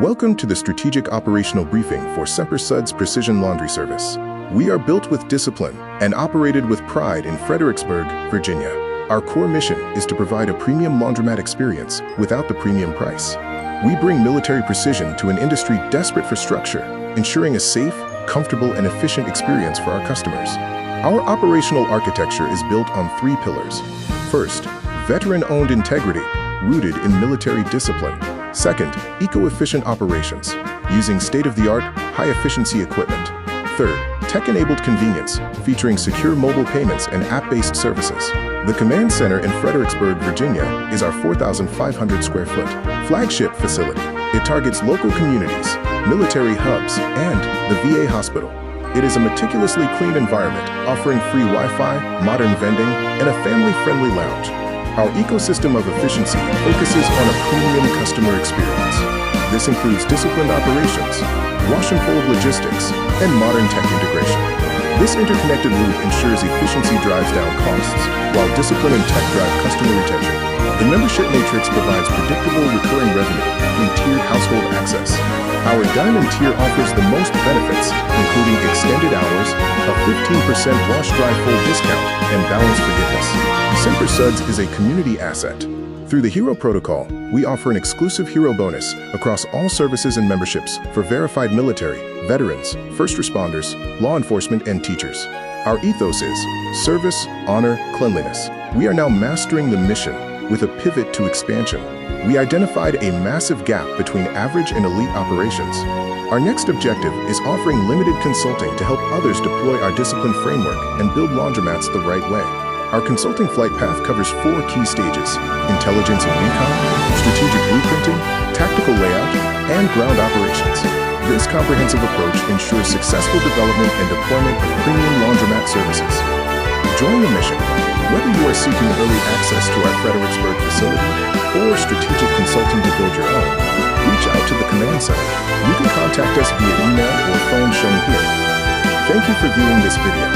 Welcome to the Strategic Operational Briefing for Semper Suds Precision Laundry Service. We are built with discipline and operated with pride in Fredericksburg, Virginia. Our core mission is to provide a premium laundromat experience without the premium price. We bring military precision to an industry desperate for structure, ensuring a safe, comfortable, and efficient experience for our customers. Our operational architecture is built on 3 pillars. First, veteran-owned integrity, rooted in military discipline. Second, eco-efficient operations, using state-of-the-art, high-efficiency equipment. Third, tech-enabled convenience, featuring secure mobile payments and app-based services. The Command Center in Fredericksburg, Virginia, is our 4,500 square foot flagship facility. It targets local communities, military hubs, and the VA hospital. It is a meticulously clean environment, offering free Wi-Fi, modern vending, and a family-friendly lounge. Our ecosystem of efficiency focuses on a premium customer experience. This includes disciplined operations, wash and fold logistics, and modern tech integration. This interconnected loop ensures efficiency drives down costs, while discipline and tech drive customer retention. The membership matrix provides predictable recurring revenue through tiered household access. Our Diamond tier offers the most benefits, including extended hours, a 15% wash dry fold discount, and balance forgiveness. Semper Suds is a community asset. Through the Hero Protocol, we offer an exclusive Hero bonus across all services and memberships for verified military, veterans, first responders, law enforcement, and teachers. Our ethos is service, honor, cleanliness. We are now mastering the mission with a pivot to expansion. We identified a massive gap between average and elite operations. Our next objective is offering limited consulting to help others deploy our discipline framework and build laundromats the right way. Our consulting flight path covers 4 key stages: intelligence and recon, strategic blueprinting, tactical layout, and ground operations. This comprehensive approach ensures successful development and deployment of premium laundromat services. Join the mission. Whether you are seeking early access to our Fredericksburg facility or strategic consulting to build your own, reach out to the Command Center. You can contact us via email or phone shown here. Thank you for viewing this video.